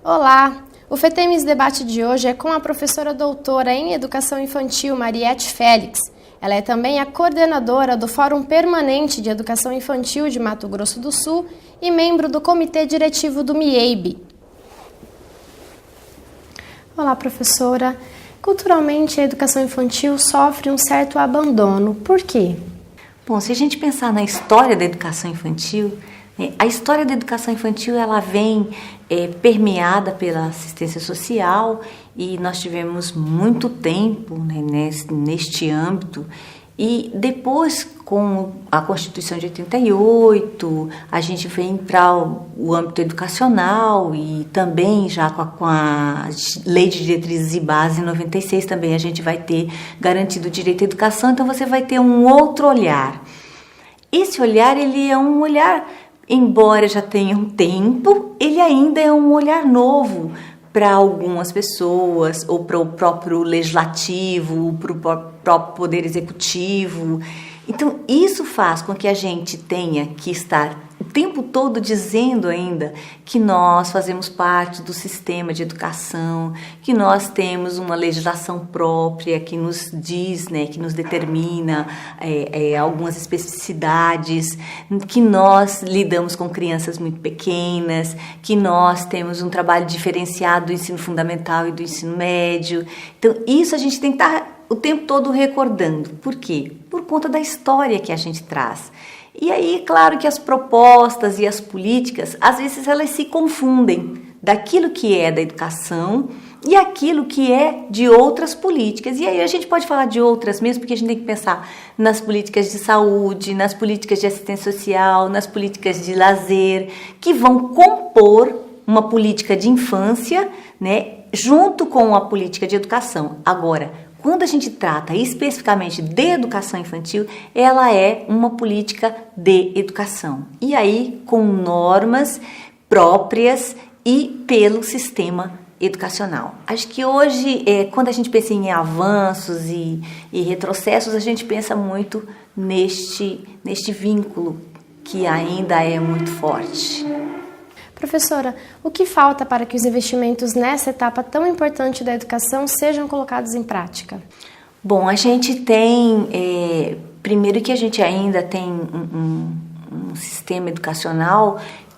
Olá! O FETEMES Debate de hoje é com a professora doutora em Educação Infantil Mariette Félix. Ela é também a coordenadora do Fórum Permanente de Educação Infantil de Mato Grosso do Sul e membro do Comitê Diretivo do MIEIB. Olá, professora. Culturalmente, a educação infantil sofre um certo abandono. Por quê? Bom, se a gente pensar na história da educação infantil, a história da educação infantil ela vem permeada pela assistência social e nós tivemos muito tempo neste âmbito. E depois, com a Constituição de 88, a gente vem para o âmbito educacional e também já com a Lei de Diretrizes e Bases em 96 também a gente vai ter garantido o direito à educação, então você vai ter um outro olhar. Esse olhar, ele é um olhar, embora já tenha um tempo, ele ainda é um olhar novo para algumas pessoas, ou para o próprio legislativo, para o próprio poder executivo. Então, isso faz com que a gente tenha que estar o tempo todo dizendo ainda que nós fazemos parte do sistema de educação, que nós temos uma legislação própria que nos diz, que nos determina algumas especificidades, que nós lidamos com crianças muito pequenas, que nós temos um trabalho diferenciado do ensino fundamental e do ensino médio. Então, isso a gente tem que estar o tempo todo recordando. Por quê? Por conta da história que a gente traz. E aí, claro que as propostas e as políticas, às vezes elas se confundem daquilo que é da educação e aquilo que é de outras políticas. E aí a gente pode falar de outras mesmo, porque a gente tem que pensar nas políticas de saúde, nas políticas de assistência social, nas políticas de lazer, que vão compor uma política de infância, junto com a política de educação. Agora, quando a gente trata especificamente de educação infantil, ela é uma política de educação. E aí, com normas próprias e pelo sistema educacional. Acho que hoje, quando a gente pensa em avanços e retrocessos, a gente pensa muito neste vínculo que ainda é muito forte. Professora, o que falta para que os investimentos nessa etapa tão importante da educação sejam colocados em prática? Bom, a gente tem, primeiro que a gente ainda tem um sistema educacional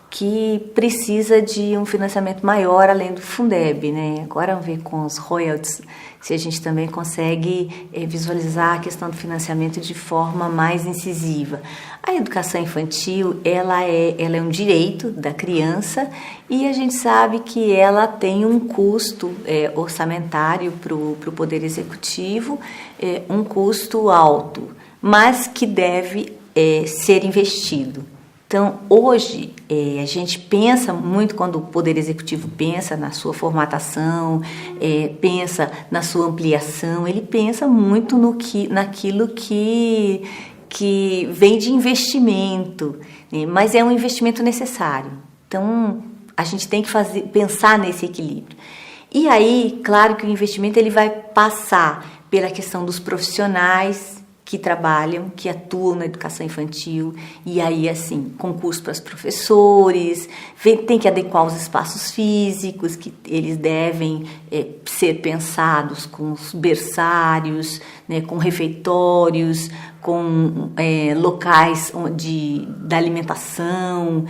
que precisa de um financiamento maior além do Fundeb, Agora vamos ver com os royalties se a gente também consegue visualizar a questão do financiamento de forma mais incisiva. A educação infantil, ela é um direito da criança e a gente sabe que ela tem um custo orçamentário para o Poder Executivo, um custo alto, mas que deve ser investido. Então, hoje, a gente pensa muito, quando o Poder Executivo pensa na sua formatação, pensa na sua ampliação, ele pensa muito naquilo que vem de investimento, mas é um investimento necessário. Então, a gente tem que pensar nesse equilíbrio. E aí, claro que o investimento ele vai passar pela questão dos profissionais que trabalham, que atuam na educação infantil, e aí, assim, concurso para os professores, tem que adequar os espaços físicos, que eles devem ser pensados com os berçários, com refeitórios, com locais da alimentação,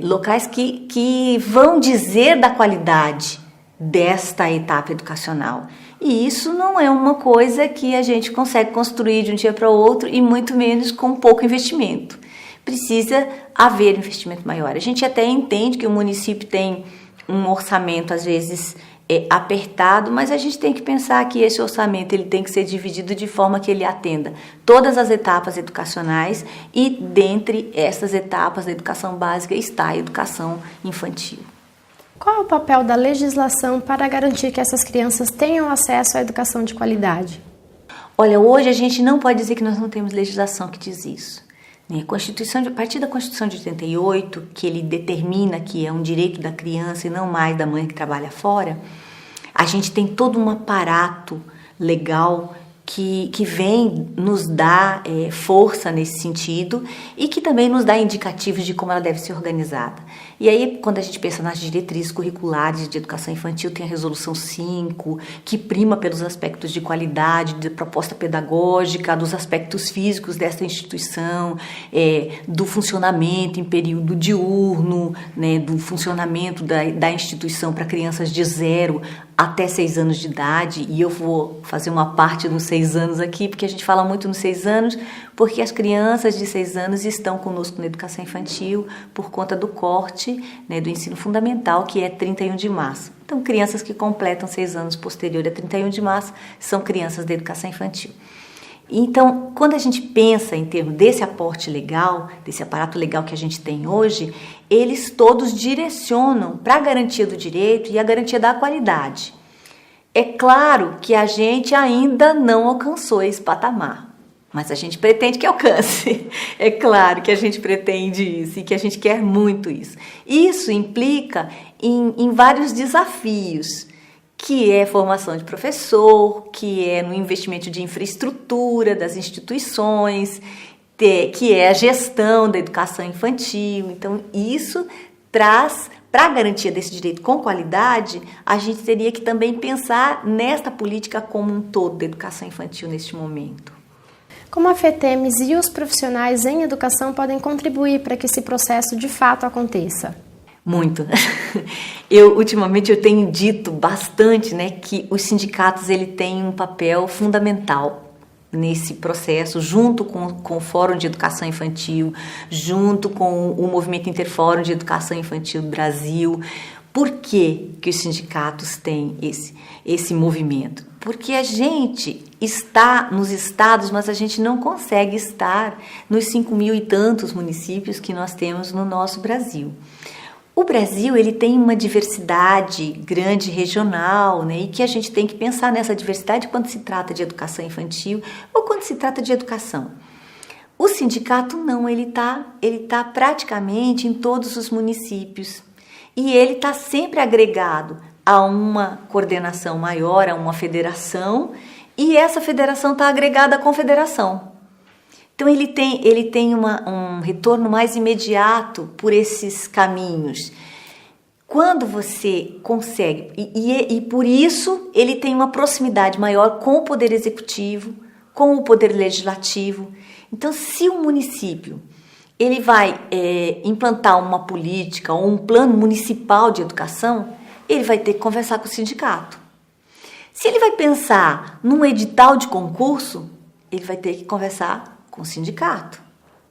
locais que vão dizer da qualidade desta etapa educacional. E isso não é uma coisa que a gente consegue construir de um dia para o outro e muito menos com pouco investimento. Precisa haver investimento maior. A gente até entende que o município tem um orçamento, às vezes, apertado, mas a gente tem que pensar que esse orçamento ele tem que ser dividido de forma que ele atenda todas as etapas educacionais e, dentre essas etapas da educação básica, está a educação infantil. Qual é o papel da legislação para garantir que essas crianças tenham acesso à educação de qualidade? Olha, hoje a gente não pode dizer que nós não temos legislação que diz isso. A partir da Constituição de 88, que ele determina que é um direito da criança e não mais da mãe que trabalha fora, a gente tem todo um aparato legal que vem nos dar força nesse sentido e que também nos dá indicativos de como ela deve ser organizada. E aí, quando a gente pensa nas diretrizes curriculares de educação infantil, tem a Resolução 5, que prima pelos aspectos de qualidade, de proposta pedagógica, dos aspectos físicos desta instituição, do funcionamento em período diurno, né, do funcionamento da instituição para crianças de 0 até 6 anos de idade. E eu vou fazer uma parte nos 6 anos aqui, porque a gente fala muito nos 6 anos, porque as crianças de 6 anos estão conosco na educação infantil por conta do corte, né, do ensino fundamental, que é 31 de março. Então, crianças que completam 6 anos posterior a 31 de março são crianças da educação infantil. Então, quando a gente pensa em termos desse aporte legal, desse aparato legal que a gente tem hoje, eles todos direcionam para a garantia do direito e a garantia da qualidade. É claro que a gente ainda não alcançou esse patamar, mas a gente pretende que alcance. É claro que a gente pretende isso e que a gente quer muito isso. Isso implica em vários desafios, que é formação de professor, que é no investimento de infraestrutura das instituições, que é a gestão da educação infantil. Então, isso traz, para a garantia desse direito com qualidade, a gente teria que também pensar nesta política como um todo da educação infantil neste momento. Como a FETEMES e os profissionais em educação podem contribuir para que esse processo de fato aconteça? Muito. Ultimamente eu tenho dito bastante, né, que os sindicatos têm um papel fundamental nesse processo, junto com o Fórum de Educação Infantil, junto com o Movimento Interfórum de Educação Infantil do Brasil. Por que os sindicatos têm esse movimento? Porque a gente está nos estados, mas a gente não consegue estar nos 5.000 e tantos municípios que nós temos no nosso Brasil. O Brasil tem uma diversidade grande regional, né, e que a gente tem que pensar nessa diversidade quando se trata de educação infantil ou quando se trata de educação. O sindicato não, ele tá praticamente em todos os municípios e ele está sempre agregado a uma coordenação maior, a uma federação, e essa federação está agregada à confederação. Então, ele tem um retorno mais imediato por esses caminhos. Quando você consegue, e por isso ele tem uma proximidade maior com o Poder Executivo, com o Poder Legislativo. Então, se o município ele vai implantar uma política ou um plano municipal de educação, ele vai ter que conversar com o sindicato. Se ele vai pensar num edital de concurso, ele vai ter que conversar com o sindicato.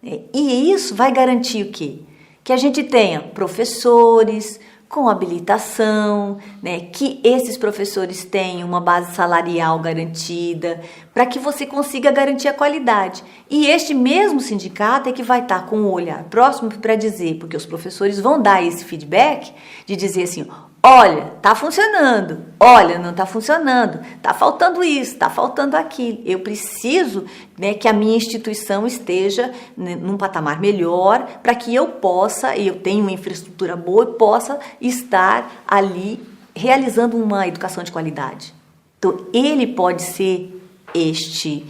E isso vai garantir o quê? Que a gente tenha professores com habilitação, né? Que esses professores tenham uma base salarial garantida, para que você consiga garantir a qualidade. E este mesmo sindicato é que vai estar com o olhar próximo para dizer, porque os professores vão dar esse feedback, de dizer assim, olha, está funcionando, olha, não está funcionando, está faltando isso, está faltando aquilo. Eu preciso, né, que a minha instituição esteja, né, num patamar melhor para que eu tenha uma infraestrutura boa e possa estar ali realizando uma educação de qualidade. Então, ele pode ser este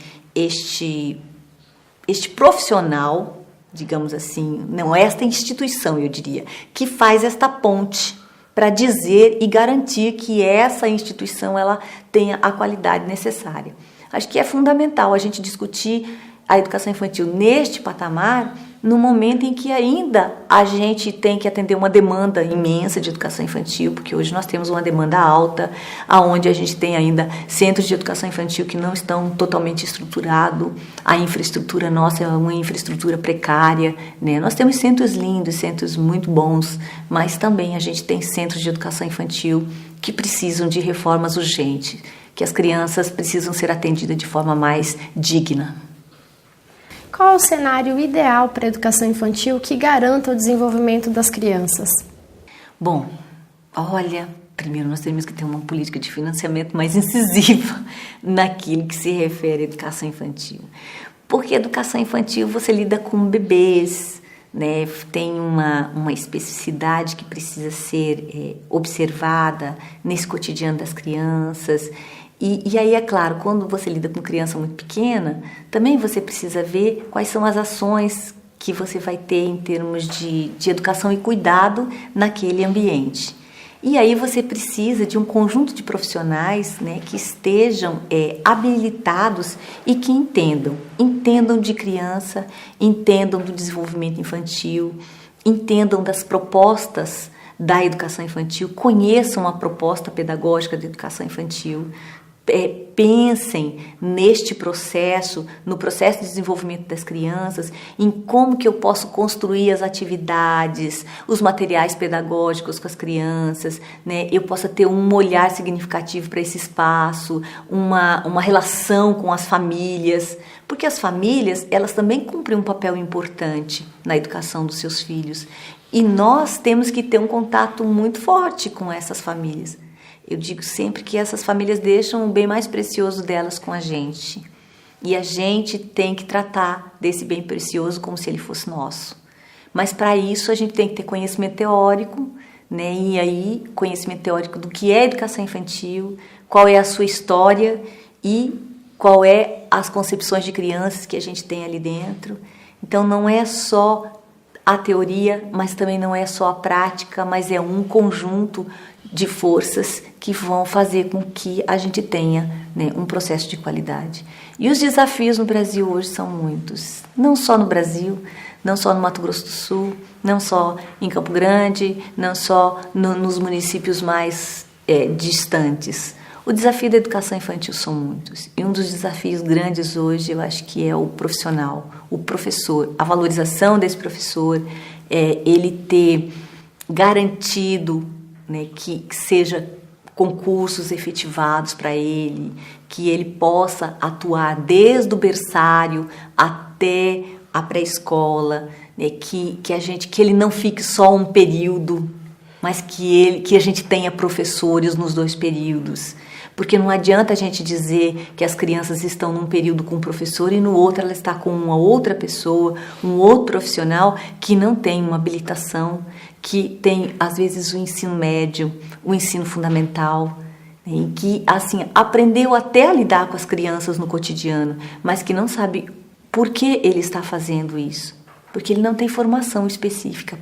profissional, digamos assim, não esta instituição, eu diria, que faz esta ponte para dizer e garantir que essa instituição ela tenha a qualidade necessária. Acho que é fundamental a gente discutir a educação infantil neste patamar, no momento em que ainda a gente tem que atender uma demanda imensa de educação infantil, porque hoje nós temos uma demanda alta, onde a gente tem ainda centros de educação infantil que não estão totalmente estruturados, a infraestrutura nossa é uma infraestrutura precária, né? Nós temos centros lindos, centros muito bons, mas também a gente tem centros de educação infantil que precisam de reformas urgentes, que as crianças precisam ser atendidas de forma mais digna. Qual é o cenário ideal para a educação infantil que garanta o desenvolvimento das crianças? Bom, olha, primeiro nós temos que ter uma política de financiamento mais incisiva naquilo que se refere à educação infantil. Porque a educação infantil você lida com bebês, né? Tem uma especificidade que precisa ser observada nesse cotidiano das crianças. E aí, é claro, quando você lida com criança muito pequena, também você precisa ver quais são as ações que você vai ter em termos de educação e cuidado naquele ambiente. E aí você precisa de um conjunto de profissionais, né, que estejam habilitados e que entendam de criança, entendam do desenvolvimento infantil, entendam das propostas da educação infantil, conheçam a proposta pedagógica da educação infantil, pensem neste processo, no processo de desenvolvimento das crianças, em como que eu posso construir as atividades, os materiais pedagógicos com as crianças, né? Eu possa ter um olhar significativo para esse espaço, uma relação com as famílias, porque as famílias, elas também cumprem um papel importante na educação dos seus filhos, e nós temos que ter um contato muito forte com essas famílias. Eu digo sempre que essas famílias deixam o bem mais precioso delas com a gente. E a gente tem que tratar desse bem precioso como se ele fosse nosso. Mas para isso a gente tem que ter conhecimento teórico, né? E aí conhecimento teórico do que é educação infantil, qual é a sua história e qual é as concepções de crianças que a gente tem ali dentro. Então não é só a teoria, mas também não é só a prática, mas é um conjunto de forças que vão fazer com que a gente tenha, né, um processo de qualidade. E os desafios no Brasil hoje são muitos, não só no Brasil, não só no Mato Grosso do Sul, não só em Campo Grande, não só nos municípios mais distantes. O desafio da educação infantil são muitos. E um dos desafios grandes hoje, eu acho que é o profissional, o professor, a valorização desse professor, ele ter garantido, né, que seja concursos efetivados para ele, que ele possa atuar desde o berçário até a pré-escola, né, que ele não fique só um período, mas que a gente tenha professores nos 2 períodos. Porque não adianta a gente dizer que as crianças estão num período com um professor e no outro ela está com uma outra pessoa, um outro profissional que não tem uma habilitação, que tem, às vezes, o ensino médio, o ensino fundamental, né, que, assim, aprendeu até a lidar com as crianças no cotidiano, mas que não sabe por que ele está fazendo isso, porque ele não tem formação específica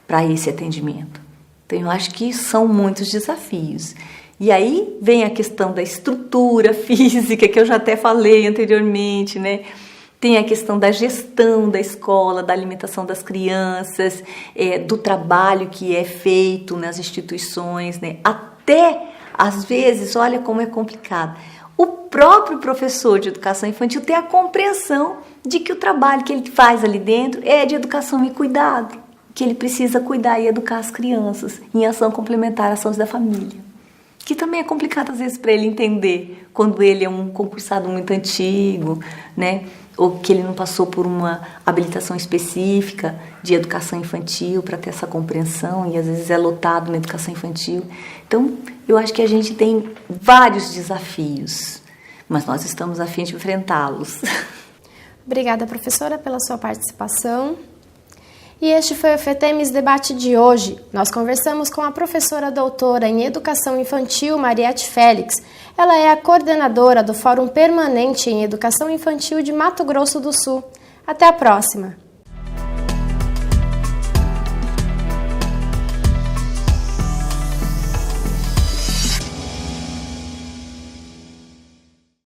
para esse atendimento. Então, eu acho que são muitos desafios. E aí vem a questão da estrutura física, que eu já até falei anteriormente, né? Tem a questão da gestão da escola, da alimentação das crianças, do trabalho que é feito nas instituições, né? Até, às vezes, olha como é complicado, o próprio professor de educação infantil tem a compreensão de que o trabalho que ele faz ali dentro é de educação e cuidado, que ele precisa cuidar e educar as crianças em ação complementar às ações da família. Que também é complicado às vezes para ele entender quando ele é um concursado muito antigo, né? Ou que ele não passou por uma habilitação específica de educação infantil para ter essa compreensão, e às vezes é lotado na educação infantil. Então, eu acho que a gente tem vários desafios, mas nós estamos a fim de enfrentá-los. Obrigada, professora, pela sua participação. E este foi o FETEMES Debate de hoje. Nós conversamos com a professora doutora em Educação Infantil, Mariette Félix. Ela é a coordenadora do Fórum Permanente em Educação Infantil de Mato Grosso do Sul. Até a próxima!